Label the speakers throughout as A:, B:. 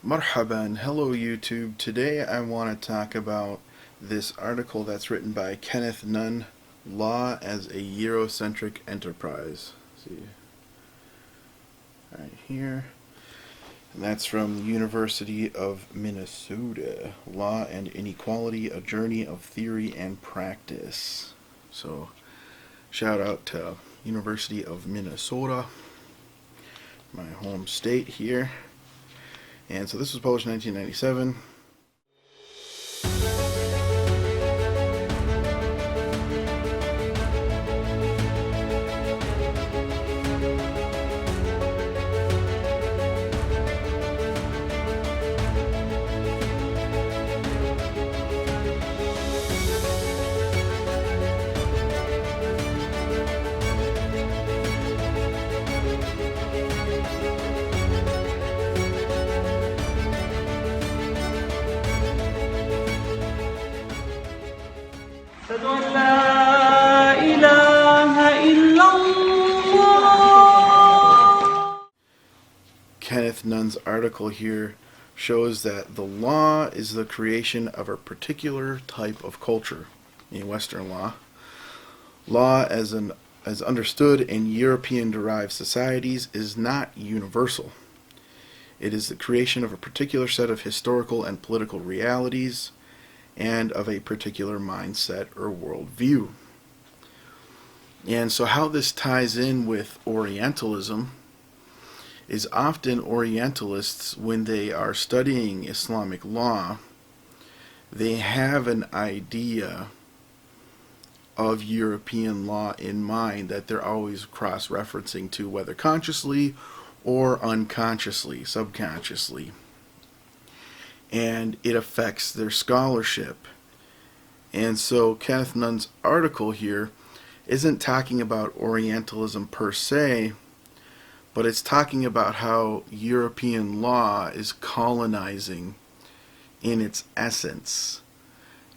A: Marhaban, hello YouTube. Today I want to talk about this article that's written by Kenneth Nunn, Law as a Eurocentric Enterprise. See, right here. And that's from the University of Minnesota. Law and Inequality, a Journey of Theory and Practice. So, shout out to University of Minnesota, my home state here. And so this was published in 1997.
B: أشهد أن لا إله إلا الله.
A: Kenneth Nunn's article here shows that the law is the creation of a particular type of culture in Western law. Law as understood in European-derived societies is not universal. It is the creation of a particular set of historical and political realities and of a particular mindset or worldview. And so how this ties in with Orientalism is often Orientalists, when they are studying Islamic law, they have an idea of European law in mind that they're always cross-referencing to, whether consciously or unconsciously, subconsciously. And it affects their scholarship. And so Kenneth Nunn's article here isn't talking about Orientalism per se, but it's talking about how European law is colonizing in its essence.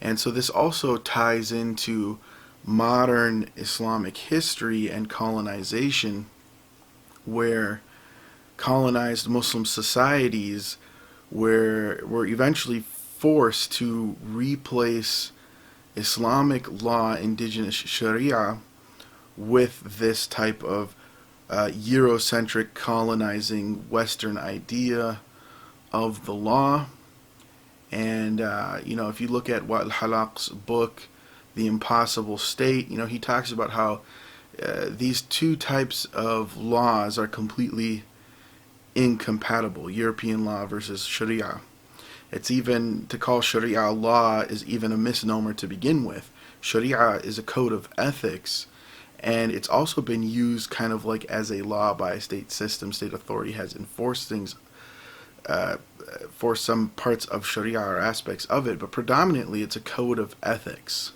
A: And so this also ties into modern Islamic history and colonization, where colonized Muslim societies were eventually forced to replace Islamic law, indigenous Sharia, with this type of Eurocentric colonizing Western idea of the law. And if you look at Wa'il Halaq's book, The Impossible State, he talks about how these two types of laws are completely incompatible, European law versus Sharia. It's even, to call Sharia law is even a misnomer to begin with. Sharia is a code of ethics, and it's also been used kind of like as a law by a state system. State authority has enforced things for some parts of Sharia or aspects of it, but predominantly it's a code of ethics.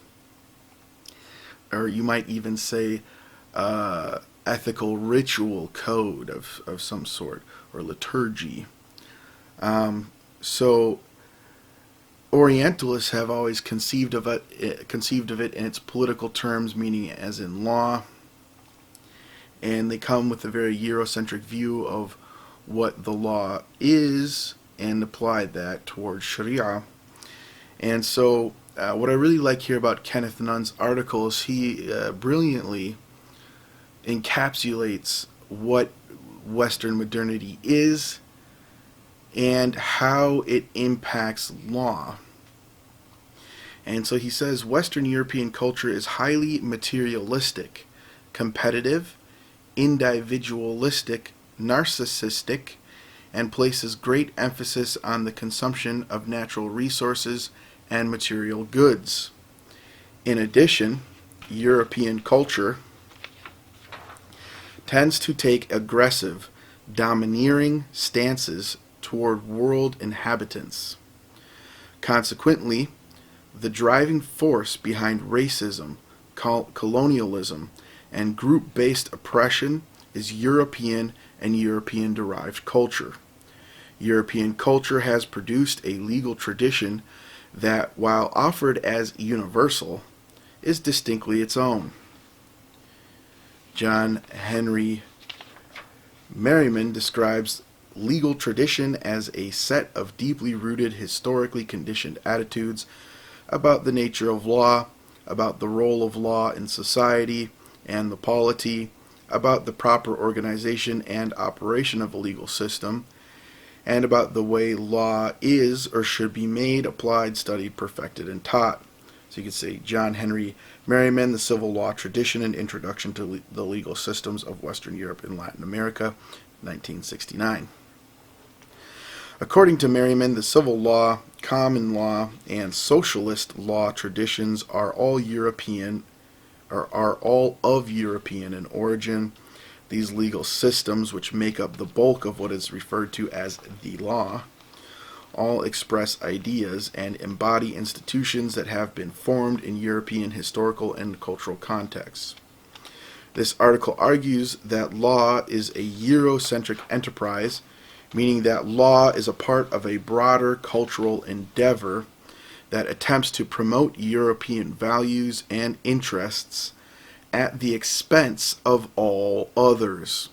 A: Or you might even say ethical ritual code of some sort, or liturgy. So Orientalists have always conceived of it in its political terms, meaning as in law, and they come with a very Eurocentric view of what the law is and apply that towards Sharia. And so what I really like here about Kenneth Nunn's article is he brilliantly encapsulates what Western modernity is and how it impacts law. And so he says Western European culture is highly materialistic, competitive, individualistic, narcissistic, and places great emphasis on the consumption of natural resources and material goods. In addition, European culture tends to take aggressive, domineering stances toward world inhabitants. Consequently, the driving force behind racism, colonialism, and group-based oppression is European and European-derived culture. European culture has produced a legal tradition that, while offered as universal, is distinctly its own. John Henry Merriman describes legal tradition as a set of deeply rooted, historically conditioned attitudes about the nature of law, about the role of law in society and the polity, about the proper organization and operation of a legal system, and about the way law is or should be made, applied, studied, perfected, and taught. So you could say John Henry Merriman, The Civil Law Tradition and Introduction to the Legal Systems of Western Europe and Latin America, 1969. According to Merriman, the civil law, common law, and socialist law traditions are all of European in origin. These legal systems, which make up the bulk of what is referred to as the law, all express ideas and embody institutions that have been formed in European historical and cultural contexts. This article argues that law is a Eurocentric enterprise, meaning that law is a part of a broader cultural endeavor that attempts to promote European values and interests at the expense of all others.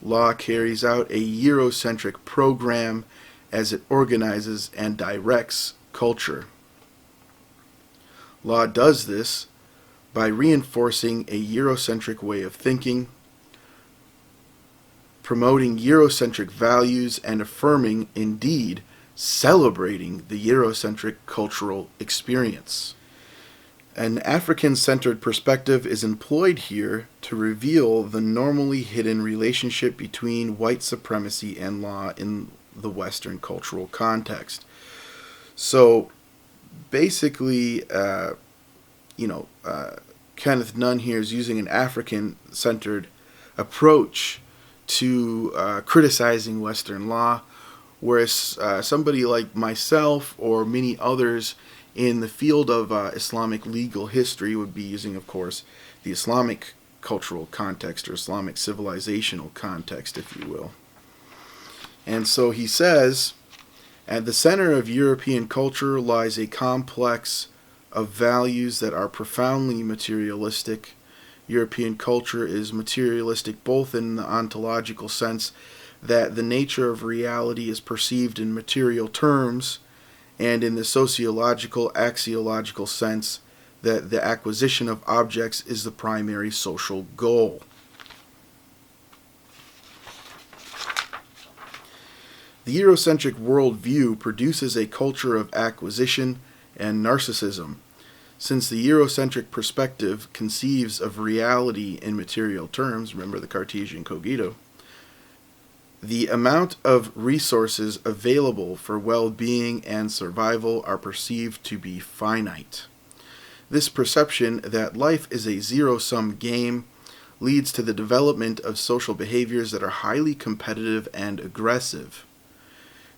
A: Law carries out a Eurocentric program as it organizes and directs culture. Law does this by reinforcing a Eurocentric way of thinking, promoting Eurocentric values, and affirming, indeed, celebrating the Eurocentric cultural experience. An African-centered perspective is employed here to reveal the normally hidden relationship between white supremacy and law in the Western cultural context. So, basically, Kenneth Nunn here is using an African-centered approach to criticizing Western law, whereas somebody like myself or many others in the field of Islamic legal history would be using, of course, the Islamic cultural context or Islamic civilizational context, if you will. And so he says, at the center of European culture lies a complex of values that are profoundly materialistic. European culture is materialistic both in the ontological sense that the nature of reality is perceived in material terms, and in the sociological, axiological sense that the acquisition of objects is the primary social goal. The Eurocentric worldview produces a culture of acquisition and narcissism. Since the Eurocentric perspective conceives of reality in material terms, remember the Cartesian cogito, the amount of resources available for well-being and survival are perceived to be finite. This perception that life is a zero-sum game leads to the development of social behaviors that are highly competitive and aggressive.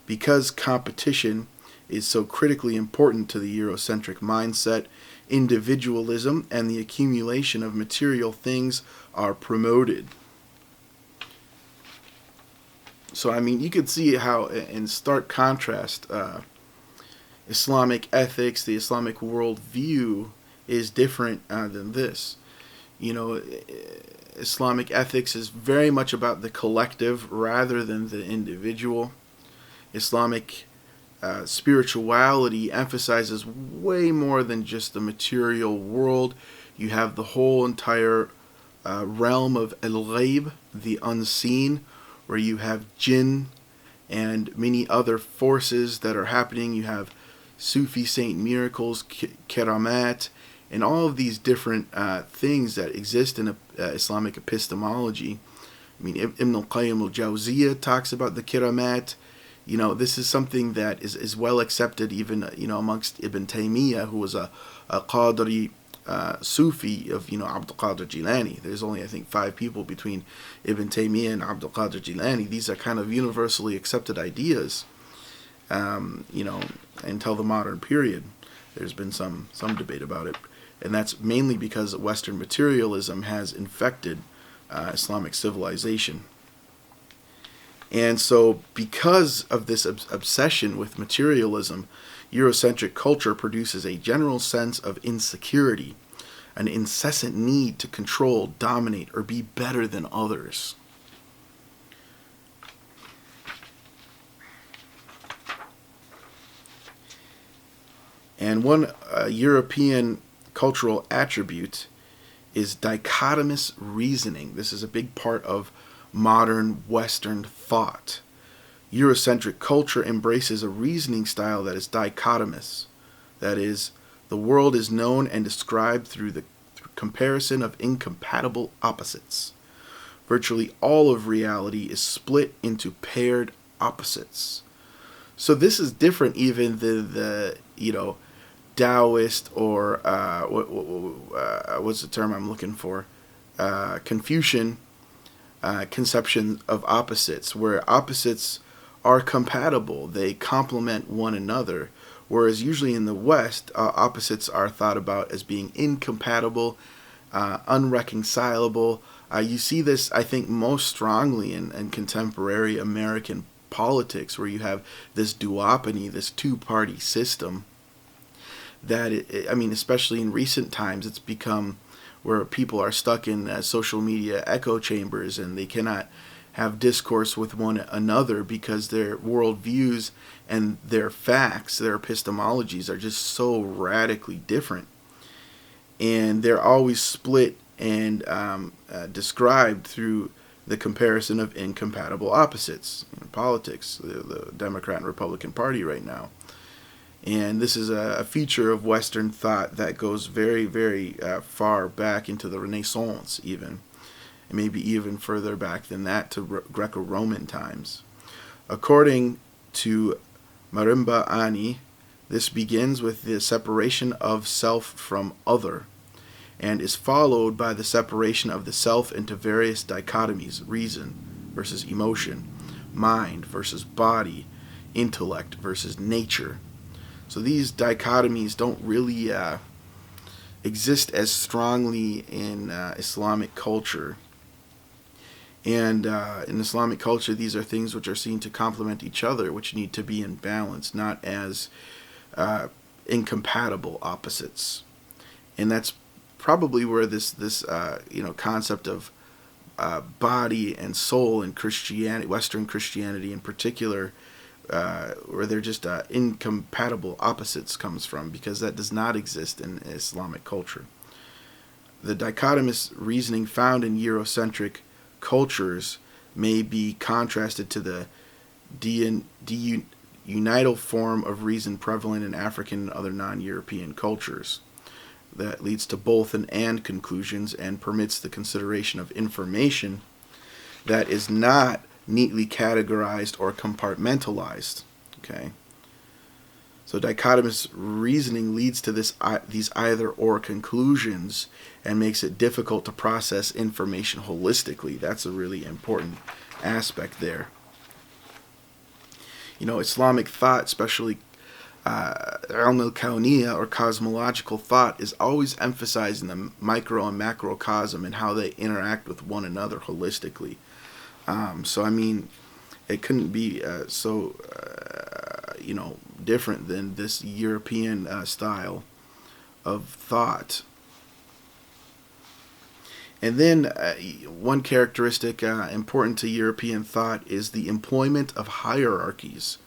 A: Because competition is so critically important to the Eurocentric mindset, individualism and the accumulation of material things are promoted. So, you could see how, in stark contrast, Islamic ethics, the Islamic worldview, is different than this. Islamic ethics is very much about the collective rather than the individual. Islamic spirituality emphasizes way more than just the material world. You have the whole entire realm of al-ghaib, the unseen, where you have jinn and many other forces that are happening. You have Sufi saint miracles, keramat, and all of these different things that exist in Islamic epistemology. Ibn al-Qayyim al-Jawziyah talks about the keramat. This is something that is well accepted even, amongst Ibn Taymiyyah, who was a Qadri Sufi of, Abdul Qadir Jilani. There's only, I think, 5 people between Ibn Taymiyyah and Abdul Qadir Jilani. These are kind of universally accepted ideas, until the modern period. There's been some debate about it. And that's mainly because Western materialism has infected Islamic civilization. And so, because of this obsession with materialism, Eurocentric culture produces a general sense of insecurity, an incessant need to control, dominate, or be better than others. And one European cultural attribute is dichotomous reasoning. This is a big part of modern Western thought. Eurocentric culture embraces a reasoning style that is dichotomous. That is, the world is known and described through the comparison of incompatible opposites. Virtually all of reality is split into paired opposites. So this is different even than the Taoist or what's the term I'm looking for? Confucian conception of opposites, where opposites are compatible. They complement one another. Whereas usually in the West, opposites are thought about as being incompatible, unreconcilable. You see this, I think, most strongly in contemporary American politics, where you have this duopoly, this two-party system. That, especially in recent times, it's become where people are stuck in social media echo chambers, and they cannot have discourse with one another because their worldviews and their facts, their epistemologies are just so radically different. And they're always split and described through the comparison of incompatible opposites in politics, the Democrat and Republican Party right now. And this is a feature of Western thought that goes very, very far back into the Renaissance even. And maybe even further back than that to Greco-Roman times. According to Marimba Ani, this begins with the separation of self from other, and is followed by the separation of the self into various dichotomies: reason versus emotion, mind versus body, intellect versus nature. So these dichotomies don't really exist as strongly in Islamic culture. And in Islamic culture, these are things which are seen to complement each other, which need to be in balance, not as incompatible opposites. And that's probably where this concept of body and soul in Christianity, Western Christianity in particular, where they're just incompatible opposites comes from, because that does not exist in Islamic culture. The dichotomous reasoning found in Eurocentric cultures may be contrasted to the unital form of reason prevalent in African and other non-European cultures that leads to both and conclusions and permits the consideration of information that is not neatly categorized or compartmentalized. Okay, so dichotomous reasoning leads to these either-or conclusions and makes it difficult to process information holistically. That's a really important aspect there. Islamic thought, especially ilm al-kawniyya, or cosmological thought, is always emphasizing the micro and macrocosm and how they interact with one another holistically. It couldn't be so different than this European style of thought. And then one characteristic important to European thought is the employment of hierarchies.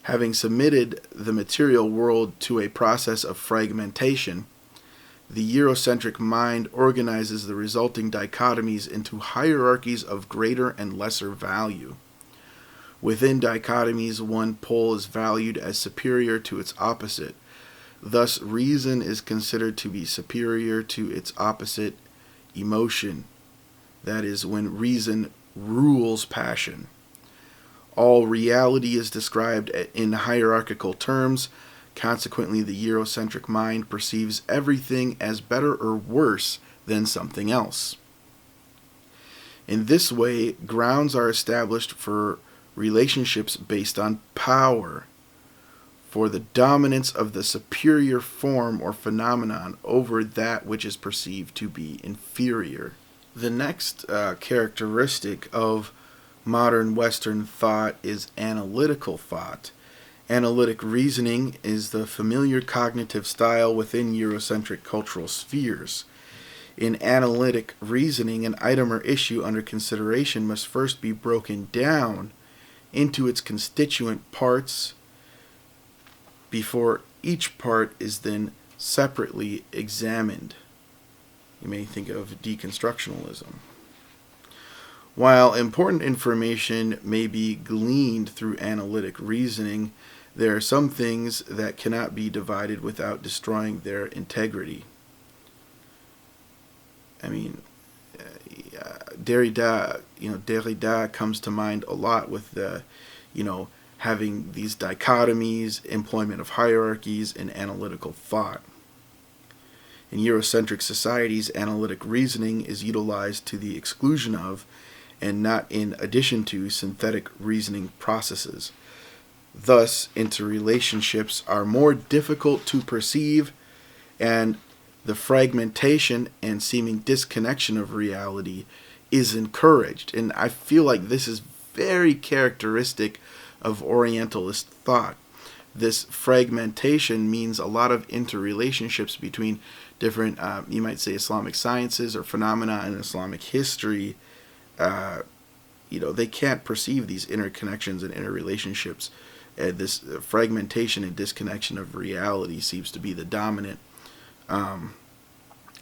A: Having submitted the material world to a process of fragmentation, the Eurocentric mind organizes the resulting dichotomies into hierarchies of greater and lesser value. Within dichotomies, one pole is valued as superior to its opposite. Thus, reason is considered to be superior to its opposite, emotion. That is, when reason rules passion. All reality is described in hierarchical terms. Consequently, the Eurocentric mind perceives everything as better or worse than something else. In this way, grounds are established for relationships based on power, for the dominance of the superior form or phenomenon over that which is perceived to be inferior. The next characteristic of modern Western thought is analytical thought. Analytic reasoning is the familiar cognitive style within Eurocentric cultural spheres. In analytic reasoning, an item or issue under consideration must first be broken down into its constituent parts before each part is then separately examined. You may think of deconstructionalism. While important information may be gleaned through analytic reasoning, there are some things that cannot be divided without destroying their integrity. I mean, Derrida comes to mind a lot with the, having these dichotomies, employment of hierarchies, and analytical thought. In Eurocentric societies, analytic reasoning is utilized to the exclusion of, and not in addition to, synthetic reasoning processes. Thus, interrelationships are more difficult to perceive, and the fragmentation and seeming disconnection of reality is encouraged. And I feel like this is very characteristic of Orientalist thought. This fragmentation means a lot of interrelationships between different, you might say, Islamic sciences or phenomena in Islamic history. They can't perceive these interconnections and interrelationships. This fragmentation and disconnection of reality seems to be the dominant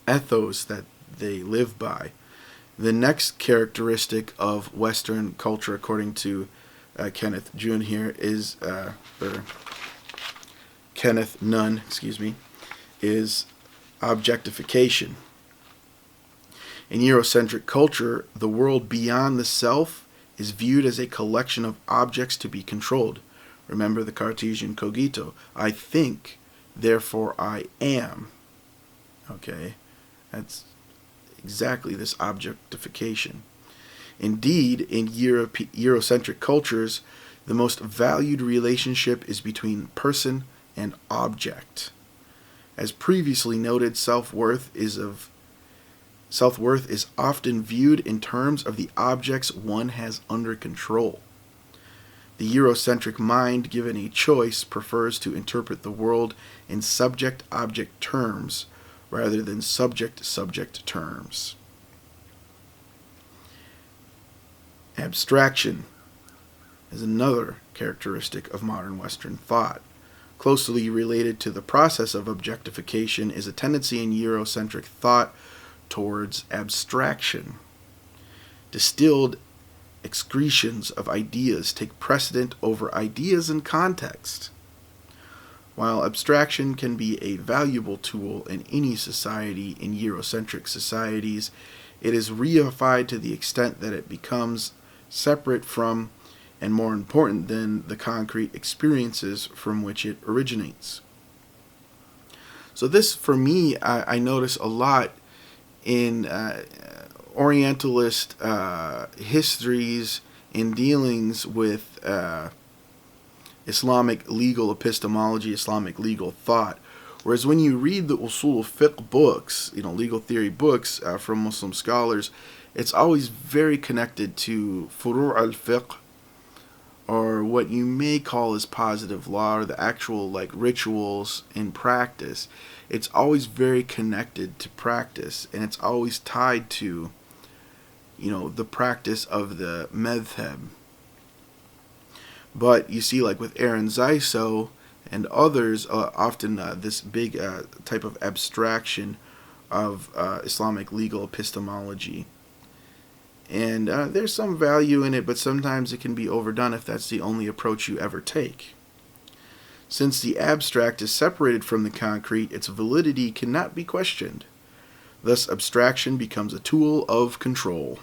A: ethos that they live by. The next characteristic of Western culture, according to Kenneth June here, is Kenneth Nunn, is objectification. In Eurocentric culture, the world beyond the self is viewed as a collection of objects to be controlled. Remember the Cartesian cogito. I think, therefore I am. Okay, that's exactly this objectification. Indeed, in Eurocentric cultures, the most valued relationship is between person and object. As previously noted, self-worth is often viewed in terms of the objects one has under control. The Eurocentric mind, given a choice, prefers to interpret the world in subject-object terms rather than subject-subject terms. Abstraction is another characteristic of modern Western thought. Closely related to the process of objectification is a tendency in Eurocentric thought towards abstraction. Distilled excretions of ideas take precedent over ideas in context. While abstraction can be a valuable tool in any society, in Eurocentric societies, it is reified to the extent that it becomes separate from and more important than the concrete experiences from which it originates. So this, for me, I notice a lot in Orientalist histories and dealings with Islamic legal epistemology, Islamic legal thought. Whereas when you read the usul al-fiqh books, legal theory books from Muslim scholars, it's always very connected to furu' al-fiqh, or what you may call as positive law, or the actual rituals in practice. It's always very connected to practice, and it's always tied to, the practice of the madhab. But you see, with Aaron Zaiso and others, often this big type of abstraction of Islamic legal epistemology. And there's some value in it, but sometimes it can be overdone if that's the only approach you ever take. Since the abstract is separated from the concrete, its validity cannot be questioned. Thus, abstraction becomes a tool of control.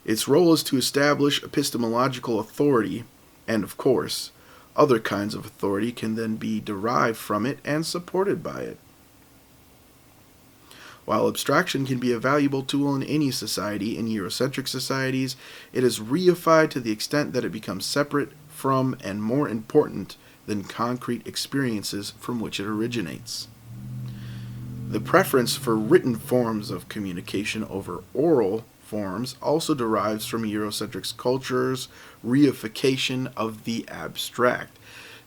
A: Its role is to establish epistemological authority, and of course, other kinds of authority can then be derived from it and supported by it. While abstraction can be a valuable tool in any society, in Eurocentric societies, it is reified to the extent that it becomes separate from and more important than concrete experiences from which it originates. The preference for written forms of communication over oral forms also derives from Eurocentric culture's reification of the abstract.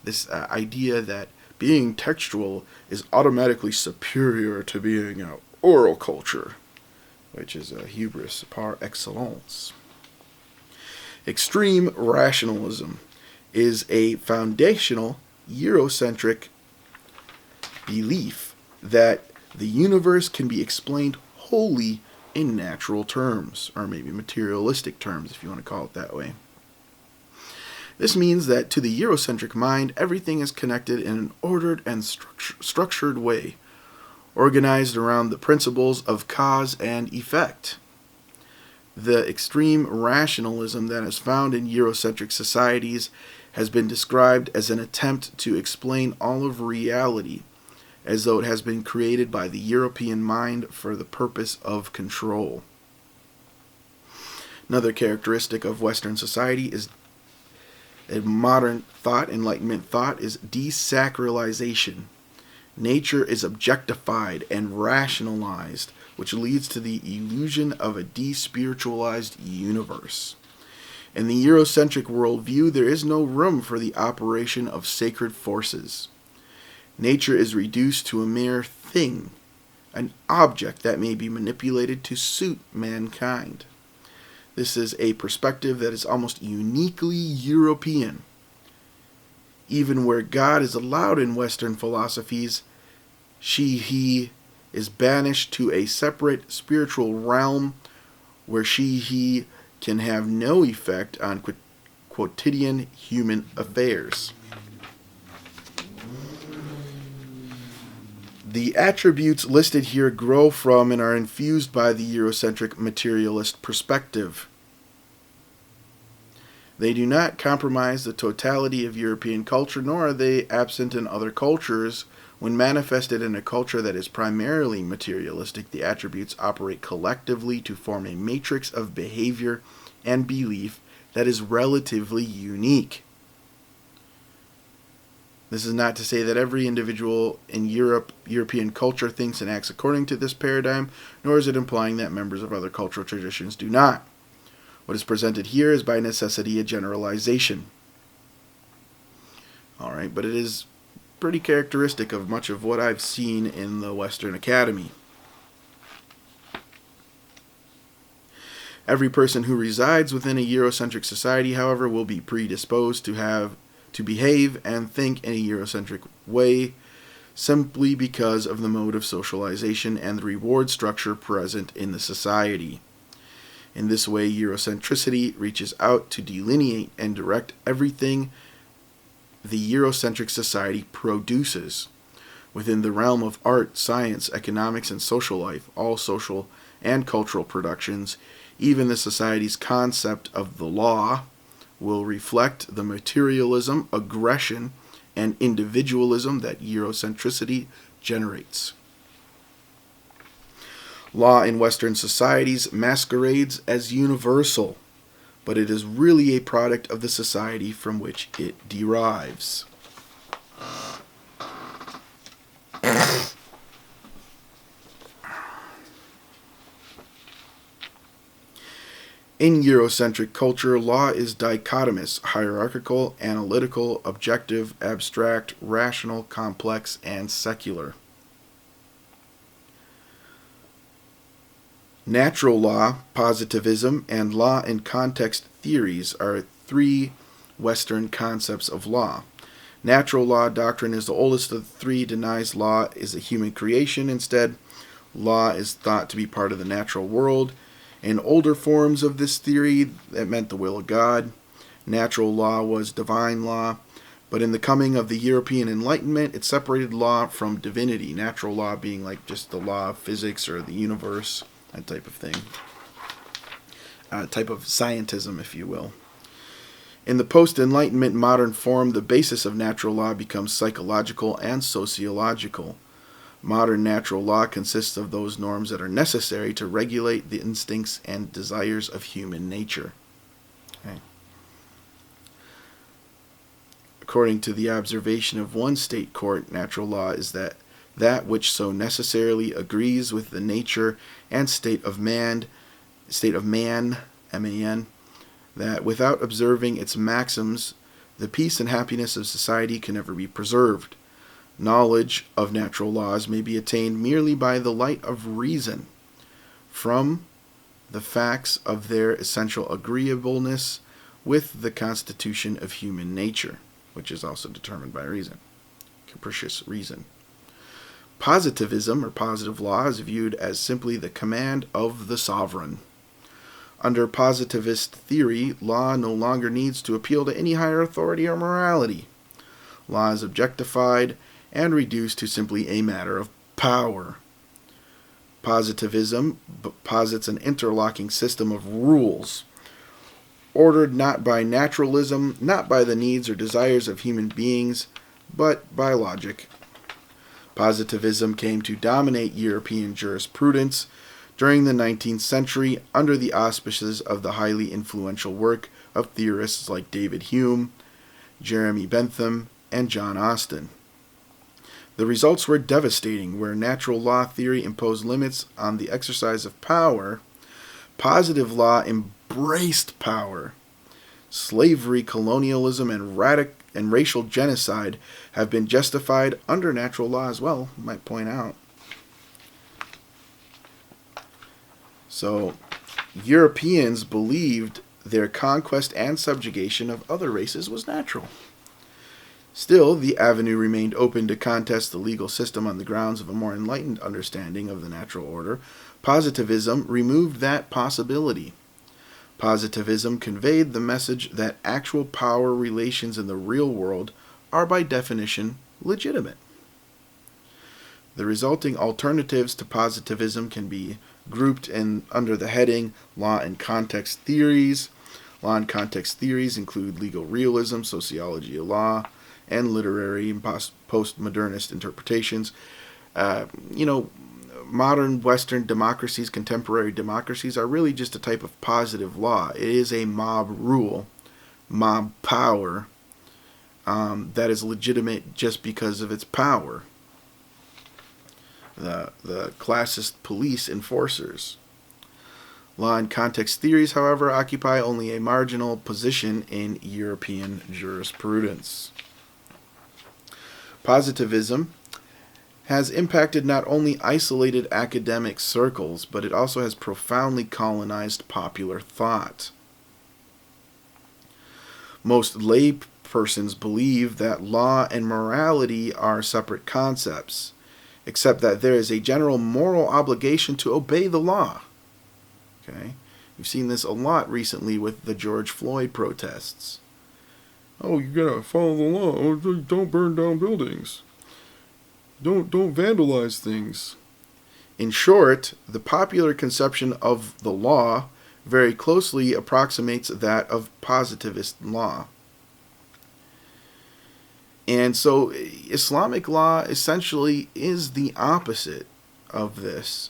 A: This idea that being textual is automatically superior to being oral culture, which is a hubris par excellence. Extreme rationalism is a foundational Eurocentric belief that the universe can be explained wholly in natural terms, or maybe materialistic terms, if you want to call it that way. This means that to the Eurocentric mind, everything is connected in an ordered and structured way, organized around the principles of cause and effect. The extreme rationalism that is found in Eurocentric societies has been described as an attempt to explain all of reality, as though it has been created by the European mind for the purpose of control. Another characteristic of Western society is modern thought, Enlightenment thought, is desacralization. Nature is objectified and rationalized, which leads to the illusion of a despiritualized universe. In the Eurocentric worldview, there is no room for the operation of sacred forces. Nature is reduced to a mere thing, an object that may be manipulated to suit mankind. This is a perspective that is almost uniquely European. Even where God is allowed in Western philosophies, he is banished to a separate spiritual realm where he can have no effect on quotidian human affairs. The attributes listed here grow from and are infused by the Eurocentric materialist perspective. They do not compromise the totality of European culture, nor are they absent in other cultures. When manifested in a culture that is primarily materialistic, the attributes operate collectively to form a matrix of behavior and belief that is relatively unique. This is not to say that every individual in European culture thinks and acts according to this paradigm, nor is it implying that members of other cultural traditions do not. What is presented here is by necessity a generalization. Alright, but it is pretty characteristic of much of what I've seen in the Western Academy. Every person who resides within a Eurocentric society, however, will be predisposed to behave and think in a Eurocentric way simply because of the mode of socialization and the reward structure present in the society. In this way, Eurocentricity reaches out to delineate and direct everything the Eurocentric society produces. Within the realm of art, science, economics, and social life, all social and cultural productions, even the society's concept of the law, will reflect the materialism, aggression, and individualism that Eurocentricity generates. Law in Western societies masquerades as universal, but it is really a product of the society from which it derives. In Eurocentric culture, law is dichotomous, hierarchical, analytical, objective, abstract, rational, complex, and secular. Natural law, positivism, and law in context theories are three Western concepts of law. Natural law doctrine is the oldest of the three, denies law is a human creation. Instead, law is thought to be part of the natural world. In older forms of this theory, that meant the will of God. Natural law was divine law. But in the coming of the European Enlightenment, it separated law from divinity. Natural law being like just the law of physics or the universe, that type of thing. Type of scientism, if you will. In the post-Enlightenment modern form, the basis of natural law becomes psychological and sociological. Modern natural law consists of those norms that are necessary to regulate the instincts and desires of human nature. Okay. According to the observation of one state court, natural law is that which so necessarily agrees with the nature and state of man, M-A-N, that without observing its maxims, the peace and happiness of society can never be preserved. Knowledge of natural laws may be attained merely by the light of reason, from the facts of their essential agreeableness with the constitution of human nature, which is also determined by reason, capricious reason. Positivism, or positive law, is viewed as simply the command of the sovereign. Under positivist theory, law no longer needs to appeal to any higher authority or morality. Law is objectified and reduced to simply a matter of power. Positivism posits an interlocking system of rules, ordered not by naturalism, not by the needs or desires of human beings, but by logic. Positivism came to dominate European jurisprudence during the 19th century under the auspices of the highly influential work of theorists like David Hume, Jeremy Bentham, and John Austin. The results were devastating. Where natural law theory imposed limits on the exercise of power, positive law embraced power. Slavery, colonialism, and racial genocide have been justified under natural law as well, I might point out. So, Europeans believed their conquest and subjugation of other races was natural. Still, the avenue remained open to contest the legal system on the grounds of a more enlightened understanding of the natural order. Positivism removed that possibility. Positivism conveyed the message that actual power relations in the real world are by definition legitimate. The resulting alternatives to positivism can be grouped under the heading Law and Context Theories. Law and context theories include legal realism, sociology of law, and literary and postmodernist interpretations. Modern Western democracies, contemporary democracies, are really just a type of positive law. It is a mob rule, mob power, that is legitimate just because of its power. The classist police enforcers. Law and context theories, however, occupy only a marginal position in European jurisprudence. Positivism has impacted not only isolated academic circles, but it also has profoundly colonized popular thought. Most lay persons believe that law and morality are separate concepts, except that there is a general moral obligation to obey the law. Okay? We've seen this a lot recently with the George Floyd protests. Oh, you gotta follow the law. Don't burn down buildings. Don't vandalize things. In short, the popular conception of the law very closely approximates that of positivist law. And so Islamic law essentially is the opposite of this.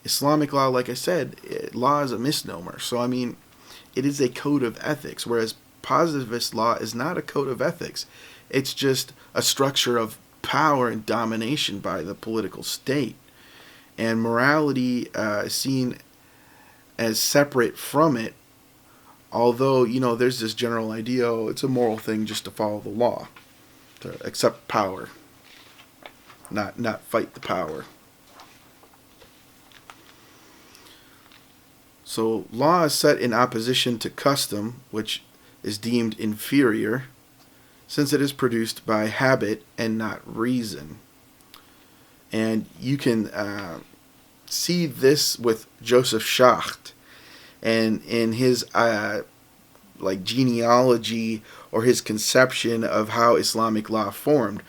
A: Islamic law, like I said, law is a misnomer. So, it is a code of ethics, whereas positivist law is not a code of ethics. It's just a structure of power and domination by the political state. And morality is seen as separate from it, although, there's this general idea, it's a moral thing just to follow the law, to accept power, not fight the power. So law is set in opposition to custom, which is deemed inferior, since it is produced by habit and not reason. And you can see this with Joseph Schacht, and in his genealogy or his conception of how Islamic law formed.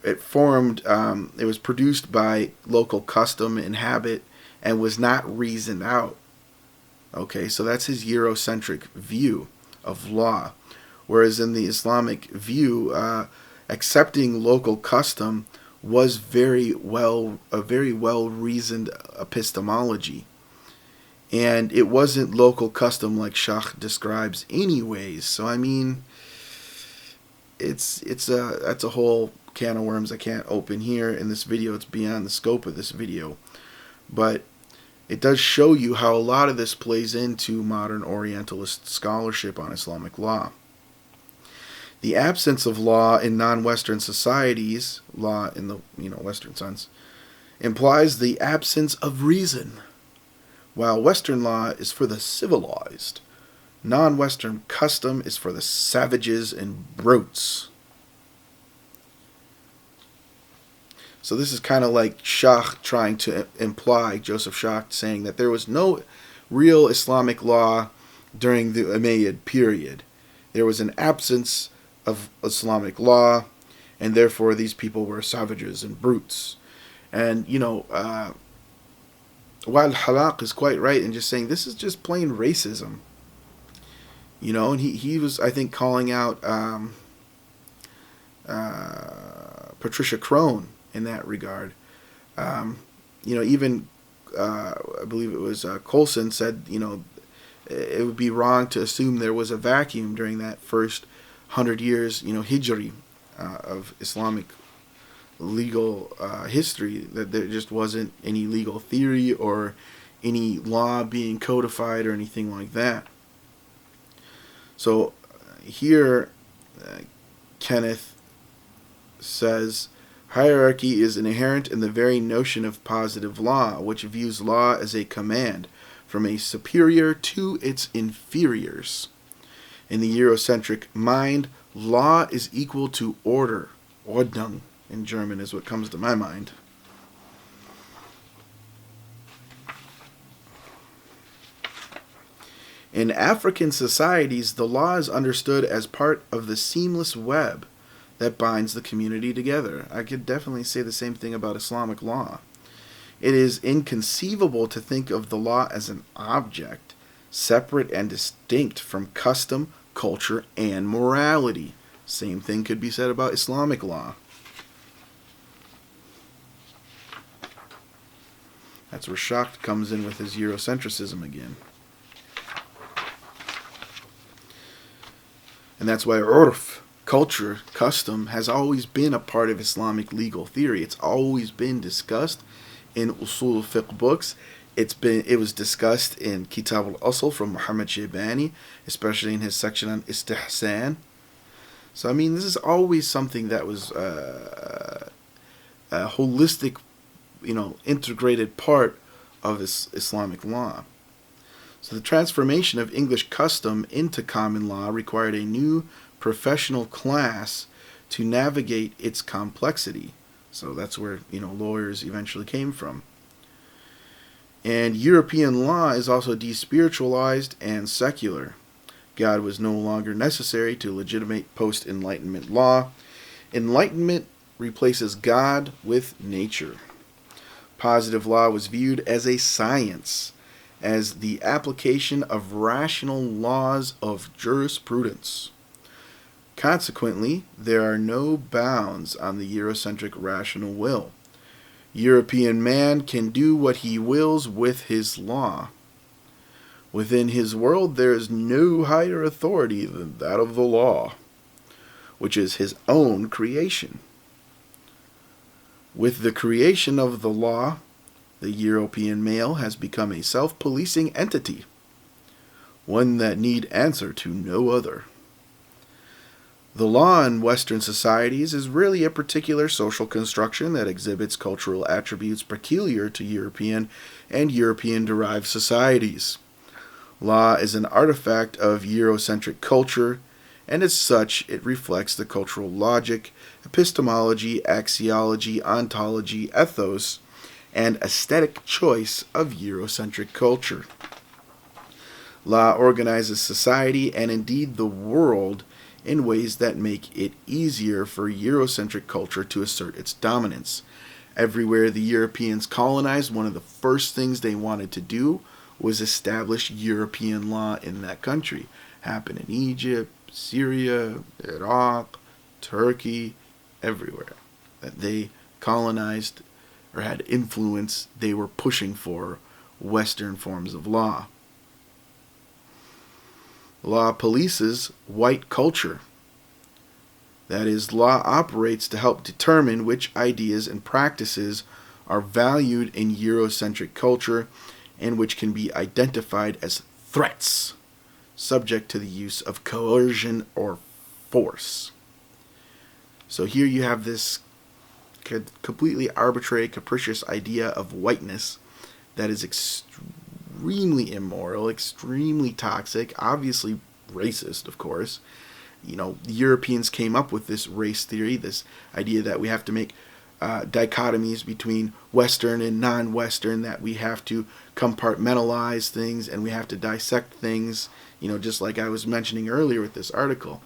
A: It was produced by local custom and habit and was not reasoned out. Okay, so that's his Eurocentric view of law. Whereas in the Islamic view, accepting local custom was a very well reasoned epistemology. And it wasn't local custom like Shach describes anyways. So that's a whole can of worms I can't open here in this video. It's beyond the scope of this video. But it does show you how a lot of this plays into modern Orientalist scholarship on Islamic law. The absence of law in non-Western societies, law in the Western sense, implies the absence of reason. While Western law is for the civilized, non-Western custom is for the savages and brutes. So this is kind of like Shah trying to imply, Joseph Shah saying that there was no real Islamic law during the Umayyad period. There was an absence of Islamic law, and therefore these people were savages and brutes. And, while Halaq is quite right in just saying this is just plain racism. And he was, I think, calling out Patricia Crone in that regard. Even I believe it was Colson said, it would be wrong to assume there was a vacuum during that first 100 years, Hijri of Islamic legal history, that there just wasn't any legal theory or any law being codified or anything like that. So here, Kenneth says, hierarchy is inherent in the very notion of positive law, which views law as a command from a superior to its inferiors. In the Eurocentric mind, law is equal to order. Ordnung in German is what comes to my mind. In African societies, the law is understood as part of the seamless web that binds the community together. I could definitely say the same thing about Islamic law. It is inconceivable to think of the law as an object, separate and distinct from custom, culture, and morality. Same thing could be said about Islamic law. That's where Schacht comes in with his Eurocentricism again. And that's why urf, culture, custom, has always been a part of Islamic legal theory. It's always been discussed in usul fiqh books. It was discussed in Kitab al-Asl from Muhammad Shaybani, especially in his section on istihsan. So this is always something that was a holistic, integrated part of this Islamic law. So the transformation of English custom into common law required a new professional class to navigate its complexity. So that's where, lawyers eventually came from. And European law is also despiritualized and secular. God was no longer necessary to legitimate post-Enlightenment law. Enlightenment replaces God with nature. Positive law was viewed as a science, as the application of rational laws of jurisprudence. Consequently, there are no bounds on the Eurocentric rational will. European man can do what he wills with his law. Within his world there is no higher authority than that of the law, which is his own creation. With the creation of the law, the European male has become a self-policing entity, one that need answer to no other. The law in Western societies is really a particular social construction that exhibits cultural attributes peculiar to European and European-derived societies. Law is an artifact of Eurocentric culture, and as such, it reflects the cultural logic, epistemology, axiology, ontology, ethos, and aesthetic choice of Eurocentric culture. Law organizes society and indeed the world in ways that make it easier for Eurocentric culture to assert its dominance. Everywhere the Europeans colonized, one of the first things they wanted to do was establish European law in that country. Happened in Egypt, Syria, Iraq, Turkey, everywhere that they colonized or had influence, they were pushing for Western forms of law. Law polices white culture. That is, law operates to help determine which ideas and practices are valued in Eurocentric culture and which can be identified as threats, subject to the use of coercion or force. So here you have this completely arbitrary, capricious idea of whiteness that is extremely immoral, extremely toxic, obviously racist, of course. The Europeans came up with this race theory, this idea that we have to make dichotomies between Western and non-Western, that we have to compartmentalize things and we have to dissect things, just like I was mentioning earlier with this article.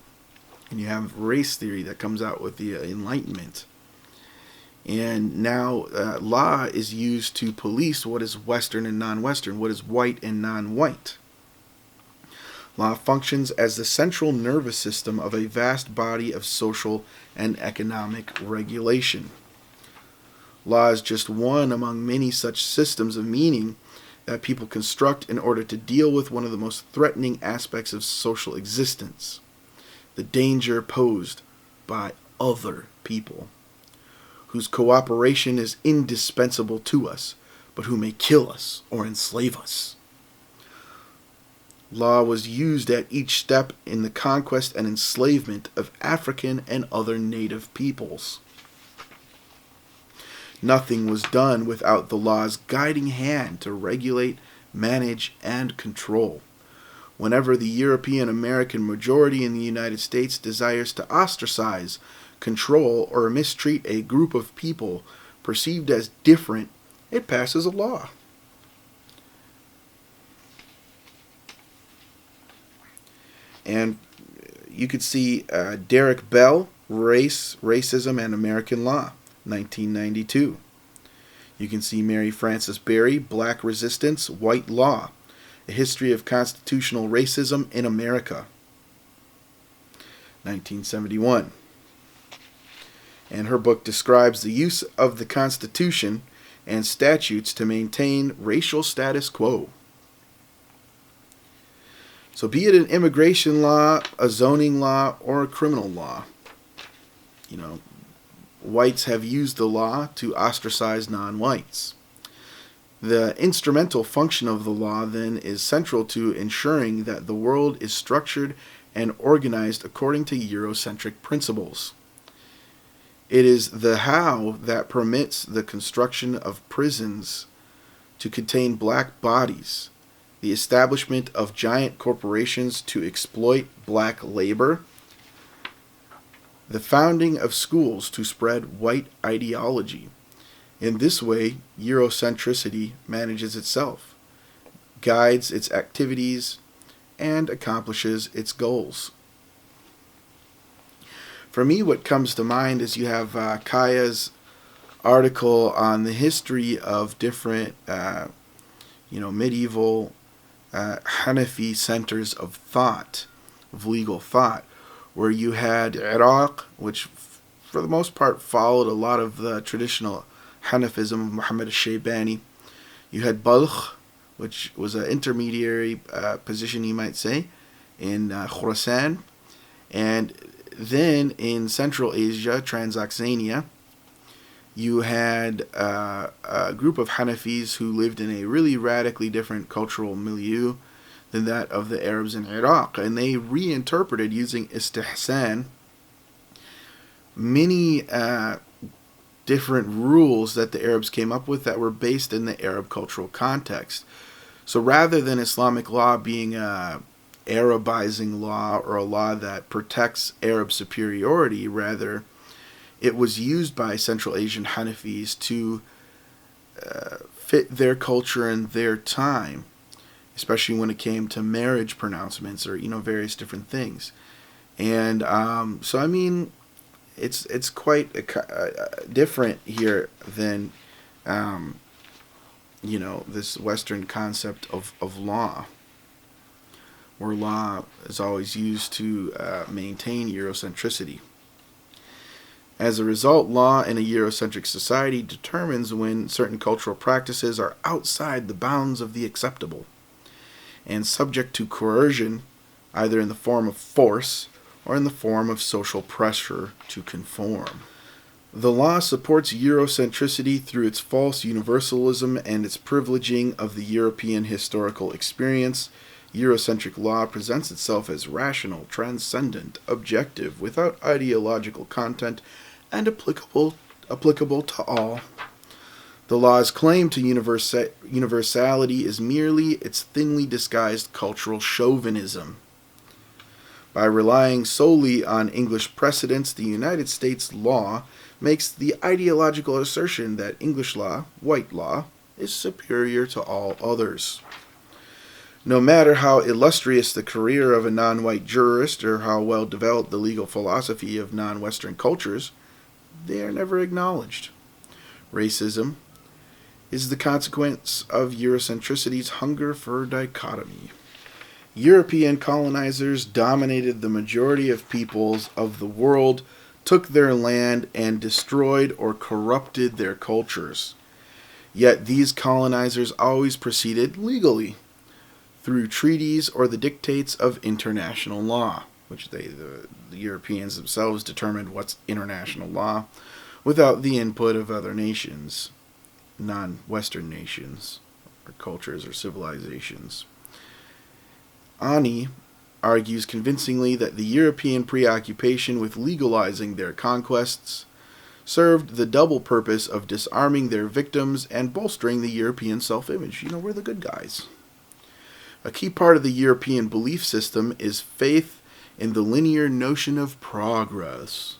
A: And you have race theory that comes out with the Enlightenment. And now law is used to police what is Western and non-Western, what is white and non-white. Law functions as the central nervous system of a vast body of social and economic regulation. Law is just one among many such systems of meaning that people construct in order to deal with one of the most threatening aspects of social existence, the danger posed by other people, whose cooperation is indispensable to us, but who may kill us or enslave us. Law was used at each step in the conquest and enslavement of African and other native peoples. Nothing was done without the law's guiding hand to regulate, manage, and control. Whenever the European American majority in the United States desires to ostracize, control, or mistreat a group of people perceived as different, it passes a law. And you could see Derek Bell, Race, Racism, and American Law, 1992. You can see Mary Frances Berry, Black Resistance, White Law, A History of Constitutional Racism in America, 1971. And her book describes the use of the Constitution and statutes to maintain racial status quo. So be it an immigration law, a zoning law, or a criminal law, whites have used the law to ostracize non-whites. The instrumental function of the law, then, is central to ensuring that the world is structured and organized according to Eurocentric principles. It is the how that permits the construction of prisons to contain black bodies, the establishment of giant corporations to exploit black labor, the founding of schools to spread white ideology. In this way, Eurocentricity manages itself, guides its activities, and accomplishes its goals. For me, what comes to mind is you have Kaya's article on the history of different, medieval Hanafi centers of thought, of legal thought, where you had Iraq, which for the most part followed a lot of the traditional Hanafism of Muhammad al-Shaybani. You had Balkh, which was an intermediary position, you might say, in Khorasan. And then in Central Asia, Transoxania, you had a group of Hanafis who lived in a really radically different cultural milieu than that of the Arabs in Iraq. And they reinterpreted, using istihsan, many different rules that the Arabs came up with that were based in the Arab cultural context. So rather than Islamic law being a Arabizing law or a law that protects Arab superiority, rather it was used by Central Asian Hanafis to fit their culture and their time, especially when it came to marriage pronouncements or various different things. And so I mean, it's quite different here than this Western concept of law, where law is always used to maintain Eurocentricity. As a result, law in a Eurocentric society determines when certain cultural practices are outside the bounds of the acceptable and subject to coercion, either in the form of force or in the form of social pressure to conform. The law supports Eurocentricity through its false universalism and its privileging of the European historical experience. Eurocentric law presents itself as rational, transcendent, objective, without ideological content, and applicable to all. The law's claim to universality is merely its thinly disguised cultural chauvinism. By relying solely on English precedents, the United States law makes the ideological assertion that English law, white law, is superior to all others. No matter how illustrious the career of a non-white jurist or how well developed the legal philosophy of non-Western cultures, they are never acknowledged. Racism is the consequence of Eurocentricity's hunger for dichotomy. European colonizers dominated the majority of peoples of the world, took their land, and destroyed or corrupted their cultures. Yet these colonizers always proceeded legally, through treaties or the dictates of international law, which the Europeans themselves determined what's international law, without the input of other nations, non-Western nations, or cultures or civilizations. Ani argues convincingly that the European preoccupation with legalizing their conquests served the double purpose of disarming their victims and bolstering the European self-image. We're the good guys. A key part of the European belief system is faith in the linear notion of progress.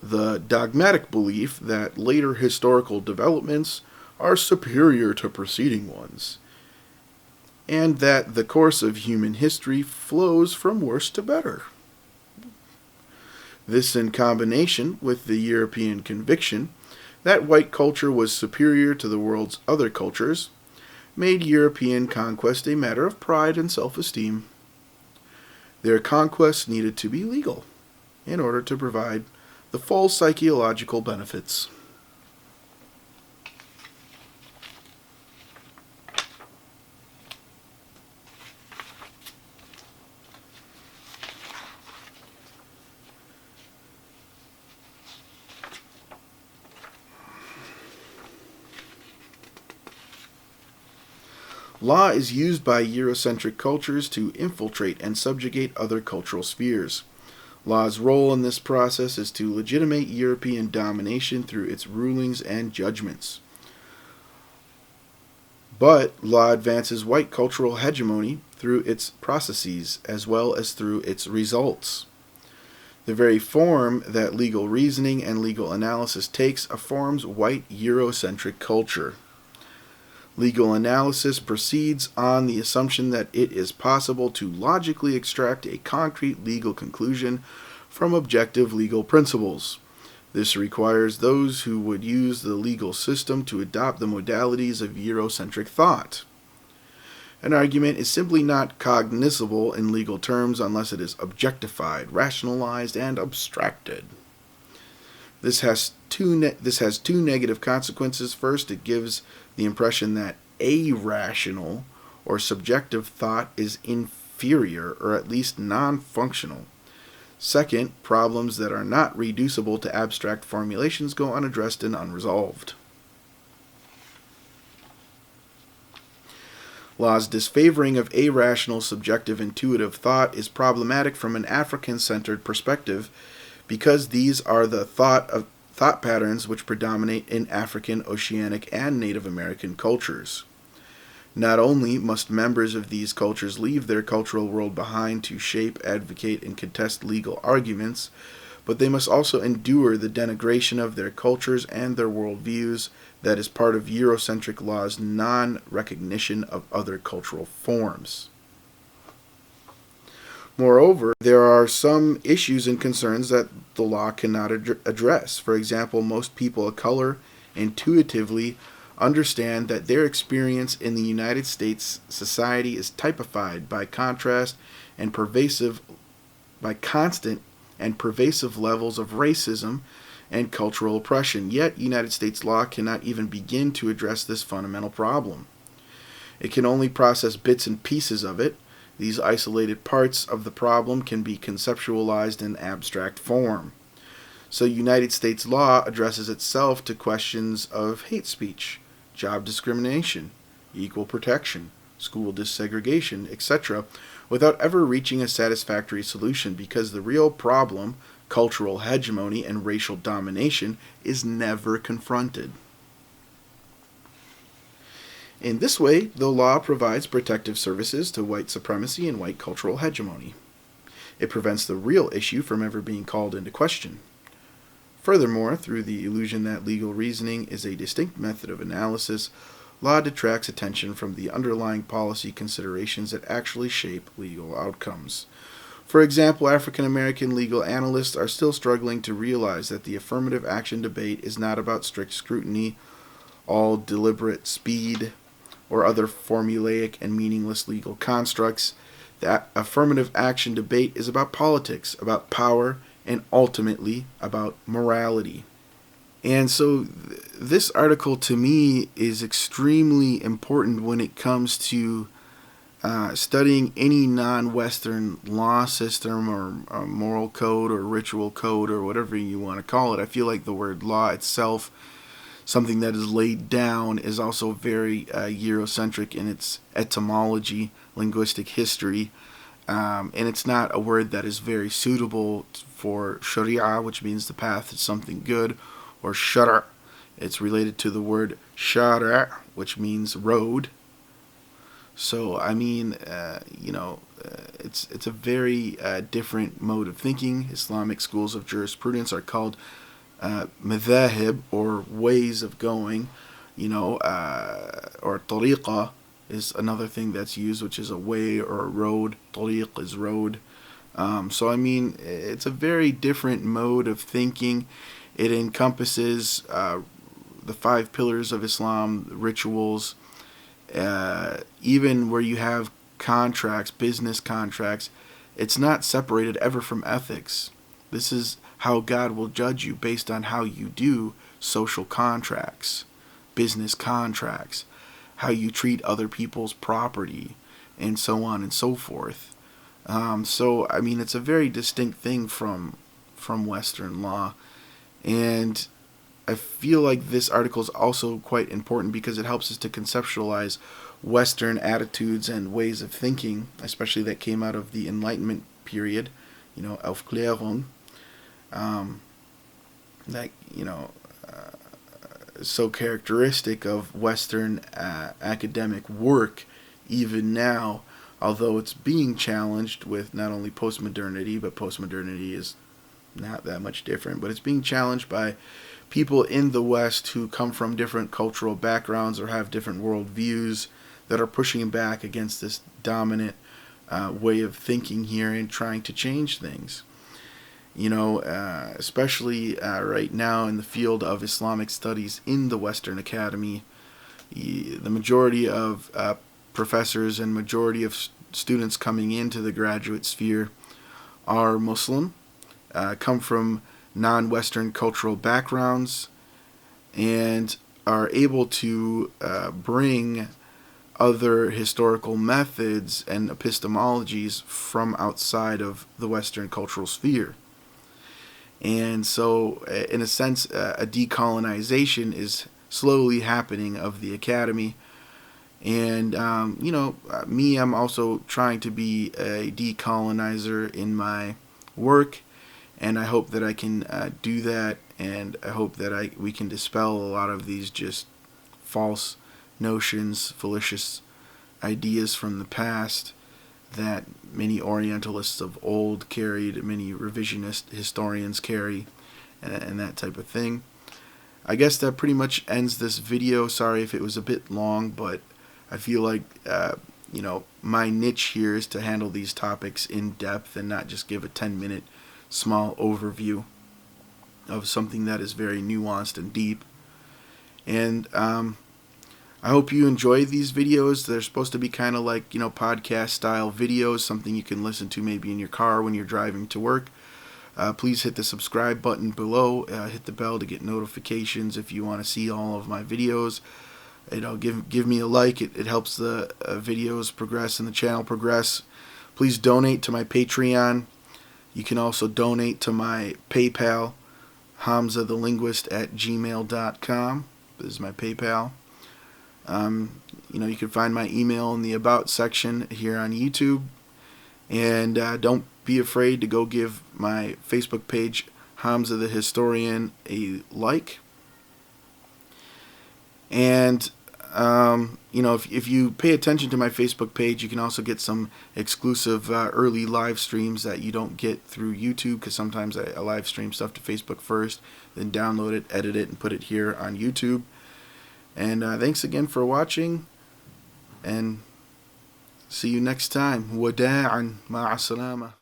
A: The dogmatic belief that later historical developments are superior to preceding ones, and that the course of human history flows from worse to better. This, in combination with the European conviction that white culture was superior to the world's other cultures, made European conquest a matter of pride and self-esteem. Their conquests needed to be legal in order to provide the full psychological benefits. Law is used by Eurocentric cultures to infiltrate and subjugate other cultural spheres. Law's role in this process is to legitimate European domination through its rulings and judgments. But law advances white cultural hegemony through its processes as well as through its results. The very form that legal reasoning and legal analysis takes affirms white Eurocentric culture. Legal analysis proceeds on the assumption that it is possible to logically extract a concrete legal conclusion from objective legal principles. This requires those who would use the legal system to adopt the modalities of Eurocentric thought. An argument is simply not cognizable in legal terms unless it is objectified, rationalized, and abstracted. This has two negative consequences. First, it gives the impression that irrational or subjective thought is inferior or at least non-functional. Second, problems that are not reducible to abstract formulations go unaddressed and unresolved. Law's disfavoring of irrational, subjective, intuitive thought is problematic from an African-centered perspective because these are the thought patterns which predominate in African, Oceanic, and Native American cultures. Not only must members of these cultures leave their cultural world behind to shape, advocate, and contest legal arguments, but they must also endure the denigration of their cultures and their worldviews that is part of Eurocentric law's non-recognition of other cultural forms. Moreover, there are some issues and concerns that the law cannot address. For example, most people of color intuitively understand that their experience in the United States society is typified by constant and pervasive levels of racism and cultural oppression. Yet, United States law cannot even begin to address this fundamental problem. It can only process bits and pieces of it. These isolated parts of the problem can be conceptualized in abstract form. So United States law addresses itself to questions of hate speech, job discrimination, equal protection, school desegregation, etc., without ever reaching a satisfactory solution because the real problem, cultural hegemony and racial domination, is never confronted. In this way, the law provides protective services to white supremacy and white cultural hegemony. It prevents the real issue from ever being called into question. Furthermore, through the illusion that legal reasoning is a distinct method of analysis, law detracts attention from the underlying policy considerations that actually shape legal outcomes. For example, African American legal analysts are still struggling to realize that the affirmative action debate is not about strict scrutiny, all deliberate speed, or other formulaic and meaningless legal constructs. The affirmative action debate is about politics, about power, and ultimately about morality. And so this article to me is extremely important when it comes to studying any non-Western law system or moral code or ritual code or whatever you want to call it. I feel like the word law itself, something that is laid down, is also very Eurocentric in its etymology, linguistic history, and it's not a word that is very suitable for sharia, which means the path is something good, or shara. It's related to the word shara, which means road. So, I mean, it's a very different mode of thinking. Islamic schools of jurisprudence are called madhahib, or ways of going, or tariqa is another thing that's used, which is a way or a road. Tariq is road. So, I mean, it's a very different mode of thinking. It encompasses the 5 pillars of Islam, rituals, even where you have contracts, business contracts. It's not separated ever from ethics. This is how God will judge you, based on how you do social contracts, business contracts, how you treat other people's property, and so on and so forth. So, I mean, it's a very distinct thing from Western law. And I feel like this article is also quite important because it helps us to conceptualize Western attitudes and ways of thinking, especially that came out of the Enlightenment period, Aufklärung, that, so characteristic of Western academic work even now, although it's being challenged with not only postmodernity, but postmodernity is not that much different, but it's being challenged by people in the West who come from different cultural backgrounds or have different worldviews that are pushing back against this dominant way of thinking here and trying to change things. Especially right now in the field of Islamic studies in the Western Academy, the majority of professors and majority of students coming into the graduate sphere are Muslim, come from non-Western cultural backgrounds, and are able to bring other historical methods and epistemologies from outside of the Western cultural sphere. And so, in a sense, a decolonization is slowly happening of the academy. And, me, I'm also trying to be a decolonizer in my work. And I hope that I can do that, and I hope that we can dispel a lot of these just false notions, fallacious ideas from the past that many Orientalists of old carried, many revisionist historians carry, and that type of thing. I guess that pretty much ends this video. Sorry if it was a bit long, but I feel like, my niche here is to handle these topics in depth and not just give a 10-minute small overview of something that is very nuanced and deep. And I hope you enjoy these videos. They're supposed to be kind of like, podcast style videos, something you can listen to maybe in your car when you're driving to work. Please hit the subscribe button below, hit the bell to get notifications if you want to see all of my videos. Give me a like. It helps the videos progress and the channel progress. Please donate to my Patreon. You can also donate to my PayPal, hamzathelinguist@gmail.com. This is my PayPal. You can find my email in the About section here on YouTube. And don't be afraid to go give my Facebook page, Hamza the Historian, a like. And If you pay attention to my Facebook page, you can also get some exclusive early live streams that you don't get through YouTube, because sometimes I live stream stuff to Facebook first, then download it, edit it, and put it here on YouTube. And thanks again for watching, and see you next time. Wada'an ma'a salama.